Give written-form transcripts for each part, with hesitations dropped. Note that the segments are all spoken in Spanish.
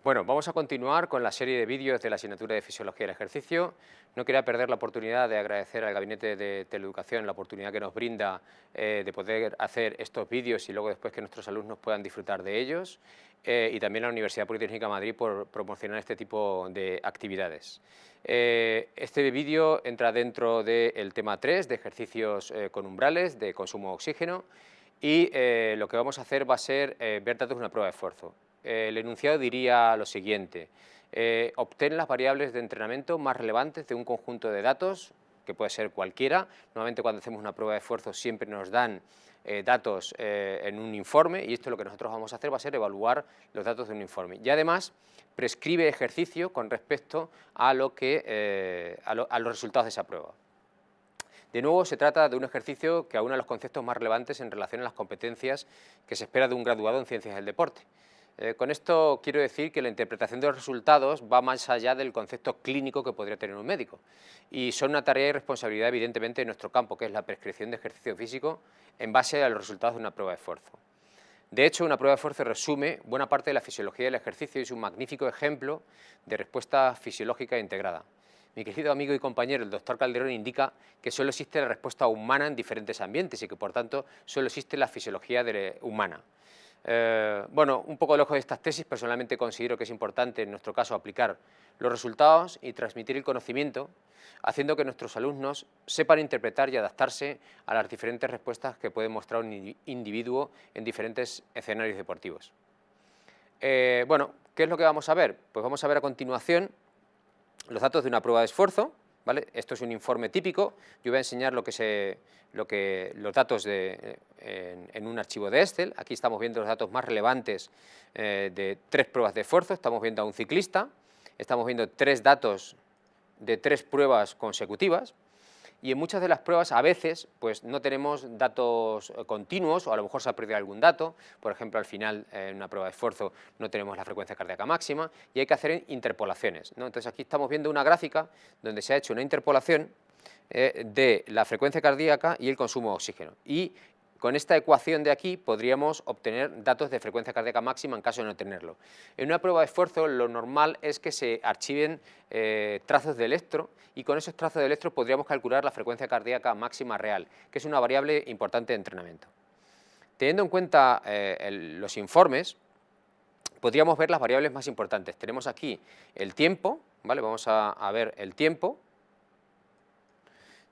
Bueno, vamos a continuar con la serie de vídeos de la asignatura de Fisiología del Ejercicio. No quería perder la oportunidad de agradecer al Gabinete de Teleeducación la oportunidad que nos brinda de poder hacer estos vídeos y luego después que nuestros alumnos puedan disfrutar de ellos, y también a la Universidad Politécnica de Madrid por promocionar este tipo de actividades. Este vídeo entra dentro del tema 3 de ejercicios con umbrales de consumo de oxígeno y lo que vamos a hacer va a ser ver datos de una prueba de esfuerzo. El enunciado diría lo siguiente: obtén las variables de entrenamiento más relevantes de un conjunto de datos, que puede ser cualquiera. Normalmente cuando hacemos una prueba de esfuerzo siempre nos dan datos en un informe, y esto lo que nosotros vamos a hacer va a ser evaluar los datos de un informe. Y además prescribe ejercicio con respecto a los resultados de esa prueba. De nuevo, se trata de un ejercicio que aúna los conceptos más relevantes en relación a las competencias que se espera de un graduado en ciencias del deporte. Con esto quiero decir que la interpretación de los resultados va más allá del concepto clínico que podría tener un médico, y son una tarea y responsabilidad evidentemente de nuestro campo, que es la prescripción de ejercicio físico en base a los resultados de una prueba de esfuerzo. De hecho, una prueba de esfuerzo resume buena parte de la fisiología del ejercicio y es un magnífico ejemplo de respuesta fisiológica integrada. Mi querido amigo y compañero, el doctor Calderón, indica que solo existe la respuesta humana en diferentes ambientes y que, por tanto, solo existe la fisiología humana. Bueno, un poco lejos de estas tesis, personalmente considero que es importante en nuestro caso aplicar los resultados y transmitir el conocimiento, haciendo que nuestros alumnos sepan interpretar y adaptarse a las diferentes respuestas que puede mostrar un individuo en diferentes escenarios deportivos. Bueno, ¿qué es lo que vamos a ver? Pues vamos a ver a continuación los datos de una prueba de esfuerzo, ¿vale? Esto es un informe típico. Yo voy a enseñar los datos en un archivo de Excel. Aquí estamos viendo los datos más relevantes de 3 pruebas de esfuerzo. Estamos viendo a un ciclista, estamos viendo 3 datos de 3 pruebas consecutivas, y en muchas de las pruebas a veces pues no tenemos datos continuos, o a lo mejor se ha perdido algún dato. Por ejemplo, al final en una prueba de esfuerzo no tenemos la frecuencia cardíaca máxima y hay que hacer interpolaciones, ¿no? Entonces aquí estamos viendo una gráfica donde se ha hecho una interpolación de la frecuencia cardíaca y el consumo de oxígeno, y con esta ecuación de aquí podríamos obtener datos de frecuencia cardíaca máxima en caso de no tenerlo. En una prueba de esfuerzo lo normal es que se archiven trazos de electro, y con esos trazos de electro podríamos calcular la frecuencia cardíaca máxima real, que es una variable importante de entrenamiento. Teniendo en cuenta los informes, podríamos ver las variables más importantes. Tenemos aquí el tiempo, ¿vale? Vamos a ver el tiempo.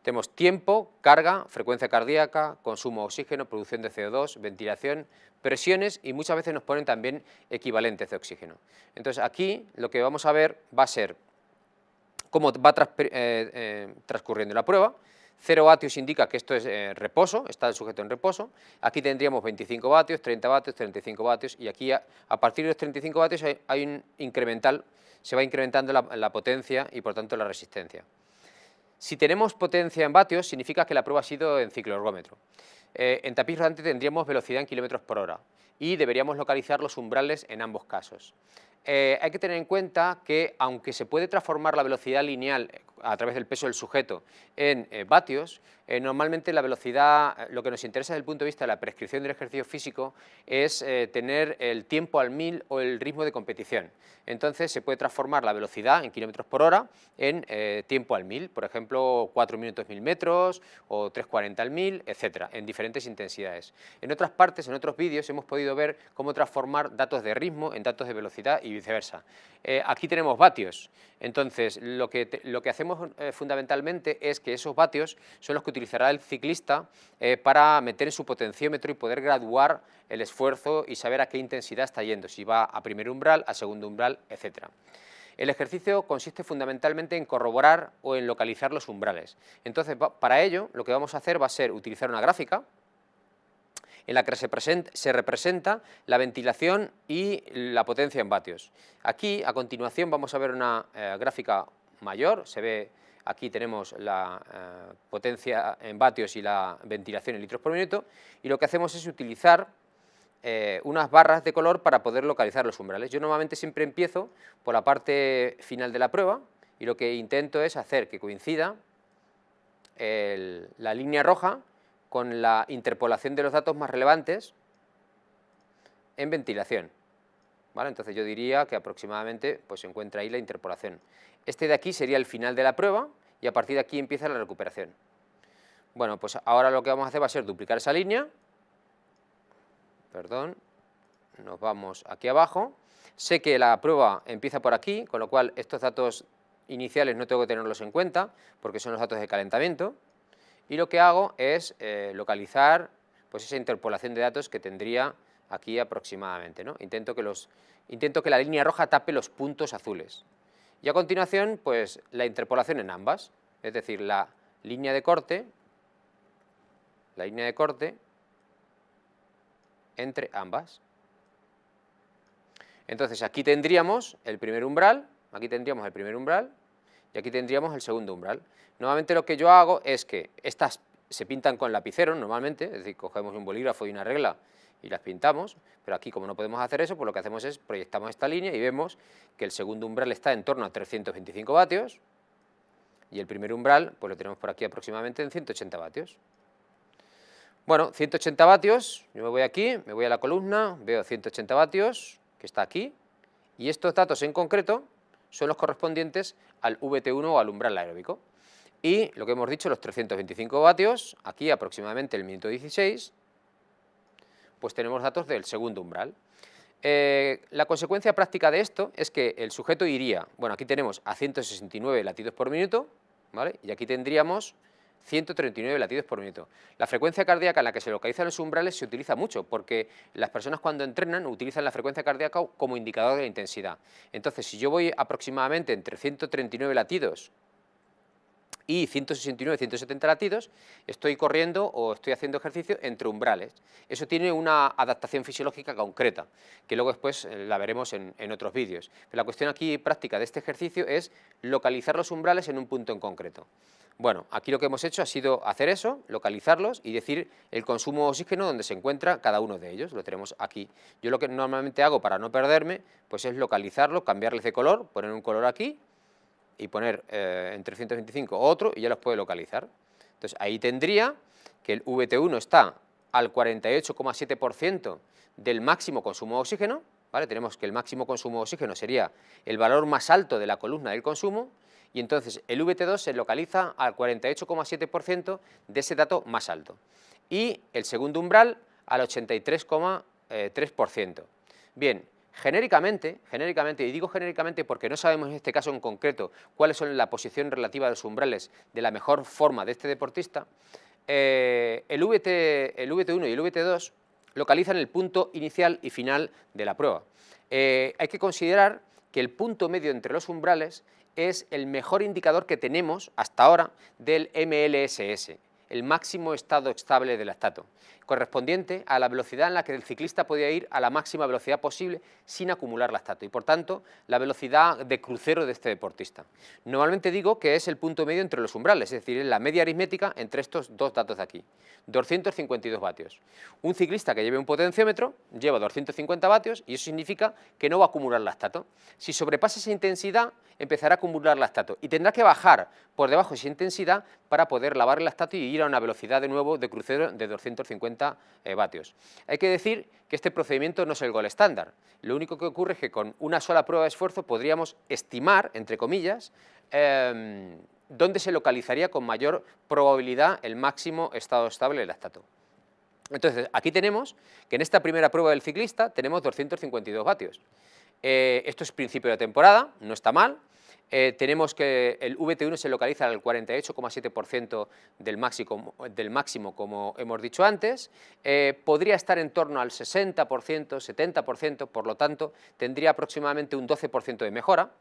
Tenemos tiempo, carga, frecuencia cardíaca, consumo de oxígeno, producción de CO2, ventilación, presiones, y muchas veces nos ponen también equivalentes de oxígeno. Entonces aquí lo que vamos a ver va a ser cómo va transcurriendo la prueba. 0 vatios indica que esto es reposo, está el sujeto en reposo. Aquí tendríamos 25 vatios, 30 vatios, 35 vatios, y aquí a partir de los 35 vatios hay un incremental, se va incrementando la potencia y por tanto la resistencia. Si tenemos potencia en vatios, significa que la prueba ha sido en cicloergómetro. En tapiz rodante tendríamos velocidad en kilómetros por hora y deberíamos localizar los umbrales en ambos casos. Hay que tener en cuenta que, aunque se puede transformar la velocidad lineal a través del peso del sujeto en vatios, normalmente la velocidad, lo que nos interesa desde el punto de vista de la prescripción del ejercicio físico es tener el tiempo al 1000 o el ritmo de competición. Entonces se puede transformar la velocidad en kilómetros por hora en tiempo al 1000, por ejemplo 4 minutos 1000 metros o 3:40 al 1000, etcétera, en diferentes intensidades. En otras partes, en otros vídeos, hemos podido ver cómo transformar datos de ritmo en datos de velocidad y viceversa. Aquí tenemos vatios. Entonces lo que hacemos fundamentalmente es que esos vatios son los que utilizará el ciclista para meter en su potenciómetro y poder graduar el esfuerzo y saber a qué intensidad está yendo, si va a primer umbral, a segundo umbral, etcétera. El ejercicio consiste fundamentalmente en corroborar o en localizar los umbrales. Entonces, para ello, lo que vamos a hacer va a ser utilizar una gráfica en la que se representa la ventilación y la potencia en vatios. Aquí, a continuación, vamos a ver una gráfica mayor. Se ve, aquí tenemos la potencia en vatios y la ventilación en litros por minuto, y lo que hacemos es utilizar unas barras de color para poder localizar los umbrales. Yo normalmente siempre empiezo por la parte final de la prueba, y lo que intento es hacer que coincida la línea roja con la interpolación de los datos más relevantes en ventilación, ¿vale? Entonces yo diría que aproximadamente pues, se encuentra ahí la interpolación. Este de aquí sería el final de la prueba y a partir de aquí empieza la recuperación. Bueno, pues ahora lo que vamos a hacer va a ser duplicar esa línea, perdón, nos vamos aquí abajo, sé que la prueba empieza por aquí, con lo cual estos datos iniciales no tengo que tenerlos en cuenta, porque son los datos de calentamiento, y lo que hago es localizar pues, esa interpolación de datos que tendría aquí aproximadamente, ¿no? Intento que la línea roja tape los puntos azules. Y a continuación, pues la interpolación en ambas, es decir, la línea de corte entre ambas. Entonces aquí tendríamos el primer umbral, y aquí tendríamos el segundo umbral. Normalmente lo que yo hago es que estas se pintan con lapicero normalmente, es decir, cogemos un bolígrafo y una regla y las pintamos, pero aquí como no podemos hacer eso, pues lo que hacemos es proyectamos esta línea y vemos que el segundo umbral está en torno a 325 vatios y el primer umbral pues lo tenemos por aquí aproximadamente en 180 vatios. Bueno, 180 vatios, yo me voy aquí, me voy a la columna, veo 180 vatios, que está aquí, y estos datos en concreto son los correspondientes al VT1 o al umbral aeróbico. Y lo que hemos dicho, los 325 vatios, aquí aproximadamente el minuto 16, pues tenemos datos del segundo umbral. La consecuencia práctica de esto es que el sujeto iría, bueno, aquí tenemos a 169 latidos por minuto, ¿vale? Y aquí tendríamos 139 latidos por minuto. La frecuencia cardíaca en la que se localizan los umbrales se utiliza mucho porque las personas cuando entrenan utilizan la frecuencia cardíaca como indicador de la intensidad. Entonces, si yo voy aproximadamente entre 139 latidos y 169, 170 latidos, estoy corriendo o estoy haciendo ejercicio entre umbrales. Eso tiene una adaptación fisiológica concreta, que luego después la veremos en otros vídeos. Pero la cuestión aquí práctica de este ejercicio es localizar los umbrales en un punto en concreto. Bueno, aquí lo que hemos hecho ha sido hacer eso, localizarlos y decir el consumo de oxígeno donde se encuentra cada uno de ellos, lo tenemos aquí. Yo lo que normalmente hago para no perderme, pues es localizarlo, cambiarles de color, poner un color aquí, y poner en 325 otro y ya los puede localizar. Entonces ahí tendría que el VT1 está al 48,7% del máximo consumo de oxígeno, ¿vale? Tenemos que el máximo consumo de oxígeno sería el valor más alto de la columna del consumo y entonces el VT2 se localiza al 48,7% de ese dato más alto y el segundo umbral al 83,3%. Bien, genéricamente, y digo genéricamente porque no sabemos en este caso en concreto cuáles son la posición relativa de los umbrales de la mejor forma de este deportista, el VT1 y el VT2 localizan el punto inicial y final de la prueba. Hay que considerar que el punto medio entre los umbrales es el mejor indicador que tenemos hasta ahora del MLSS, el máximo estado estable del lactato, correspondiente a la velocidad en la que el ciclista podía ir a la máxima velocidad posible sin acumular lactato y por tanto la velocidad de crucero de este deportista. Normalmente digo que es el punto medio entre los umbrales, es decir, es la media aritmética entre estos dos datos de aquí, 252 vatios. Un ciclista que lleve un potenciómetro lleva 250 vatios y eso significa que no va a acumular lactato. Si sobrepasa esa intensidad empezará a acumular lactato y tendrá que bajar por debajo de esa intensidad para poder lavar el lactato y ir a una velocidad de nuevo de crucero de 250 vatios. Hay que decir que este procedimiento no es el gol estándar. Lo único que ocurre es que con una sola prueba de esfuerzo podríamos estimar, entre comillas, dónde se localizaría con mayor probabilidad el máximo estado estable del lactato. Entonces, aquí tenemos que en esta primera prueba del ciclista tenemos 252 vatios. Esto es principio de temporada, no está mal. Tenemos que el VT1 se localiza al 48,7% del máximo, como hemos dicho antes. Podría estar en torno al 60%, 70%, por lo tanto, tendría aproximadamente un 12% de mejora.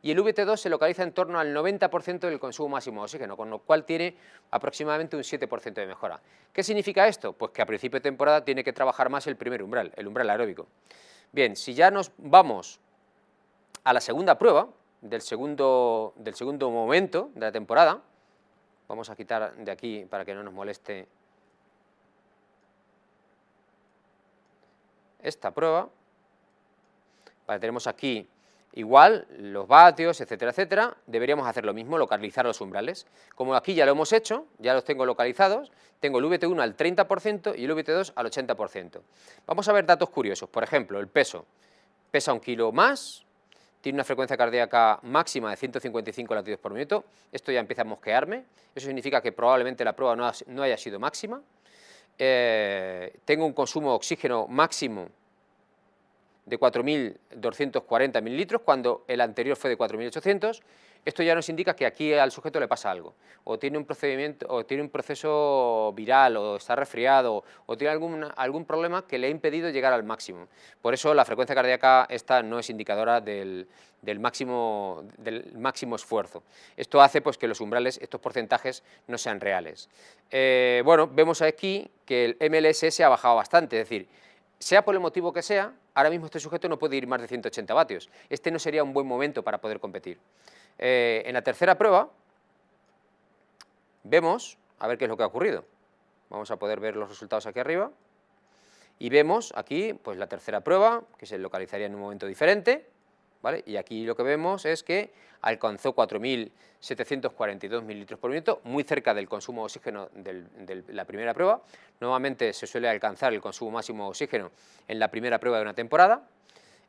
Y el VT2 se localiza en torno al 90% del consumo máximo de oxígeno, con lo cual tiene aproximadamente un 7% de mejora. ¿Qué significa esto? Pues que a principio de temporada tiene que trabajar más el primer umbral, el umbral aeróbico. Bien, si ya nos vamos a la segunda prueba, del segundo momento de la temporada, vamos a quitar de aquí para que no nos moleste esta prueba. Vale, tenemos aquí igual los vatios, etcétera, etcétera. Deberíamos hacer lo mismo, localizar los umbrales. Como aquí ya lo hemos hecho, ya los tengo localizados, tengo el VT1 al 30% y el VT2 al 80%. Vamos a ver datos curiosos, por ejemplo, el peso. pesa 1 kilo más, tiene una frecuencia cardíaca máxima de 155 latidos por minuto. Esto ya empieza a mosquearme, eso significa que probablemente la prueba no haya sido máxima. Tengo un consumo de oxígeno máximo de 4.240 mililitros, cuando el anterior fue de 4.800. Esto ya nos indica que aquí al sujeto le pasa algo, o tiene un procedimiento, o tiene un proceso viral, o está resfriado, o tiene algún problema que le ha impedido llegar al máximo. Por eso la frecuencia cardíaca esta no es indicadora del máximo esfuerzo. Esto hace pues, que los umbrales, estos porcentajes, no sean reales. Bueno, vemos aquí que el MLSS ha bajado bastante, es decir, sea por el motivo que sea, ahora mismo este sujeto no puede ir más de 180 vatios. Este no sería un buen momento para poder competir. En la tercera prueba vemos, a ver qué es lo que ha ocurrido. Vamos a poder ver los resultados aquí arriba. Y vemos aquí pues, la tercera prueba, que se localizaría en un momento diferente, ¿vale? Y aquí lo que vemos es que alcanzó 4.742 mililitros por minuto, muy cerca del consumo de oxígeno de la primera prueba. Normalmente se suele alcanzar el consumo máximo de oxígeno en la primera prueba de una temporada.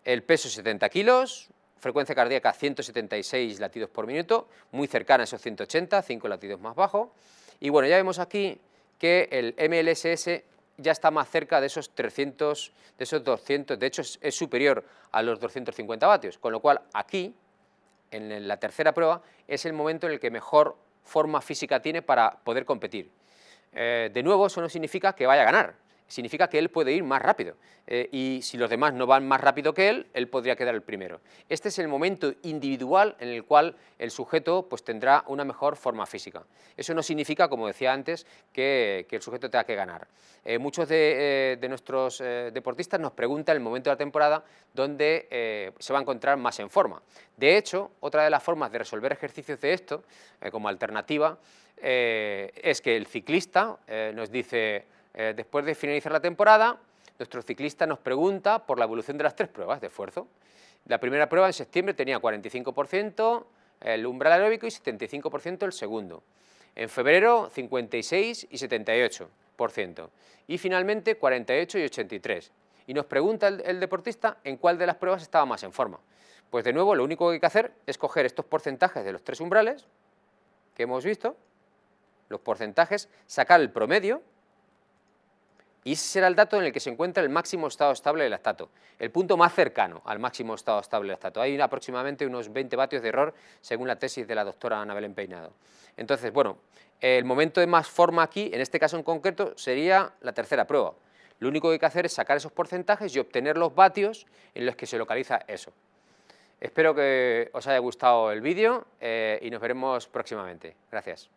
El peso 70 kilos, frecuencia cardíaca 176 latidos por minuto, muy cercana a esos 180, 5 latidos más bajo. Y bueno, ya vemos aquí que el MLSS ya está más cerca de esos 300, de esos 200, de hecho es superior a los 250 vatios, con lo cual aquí, en la tercera prueba, es el momento en el que mejor forma física tiene para poder competir. De nuevo, eso no significa que vaya a ganar, significa que él puede ir más rápido, y si los demás no van más rápido que él podría quedar el primero. Este es el momento individual en el cual el sujeto pues, tendrá una mejor forma física. Eso no significa, como decía antes, que el sujeto tenga que ganar. Muchos de nuestros deportistas nos preguntan en el momento de la temporada dónde se va a encontrar más en forma. De hecho, otra de las formas de resolver ejercicios de esto, como alternativa, es que el ciclista nos dice, después de finalizar la temporada, nuestro ciclista nos pregunta por la evolución de las 3 pruebas de esfuerzo. La primera prueba en septiembre tenía 45% el umbral aeróbico y 75% el segundo. En febrero 56 y 78%. Y finalmente 48 y 83%. Y nos pregunta el deportista en cuál de las pruebas estaba más en forma. Pues de nuevo lo único que hay que hacer es coger estos porcentajes de los 3 umbrales que hemos visto, los porcentajes, sacar el promedio, y ese será el dato en el que se encuentra el máximo estado estable del lactato, el punto más cercano al máximo estado estable del lactato. Hay aproximadamente unos 20 vatios de error según la tesis de la doctora Ana Belén Peinado. Entonces, bueno, el momento de más forma aquí, en este caso en concreto, sería la tercera prueba. Lo único que hay que hacer es sacar esos porcentajes y obtener los vatios en los que se localiza eso. Espero que os haya gustado el vídeo y nos veremos próximamente. Gracias.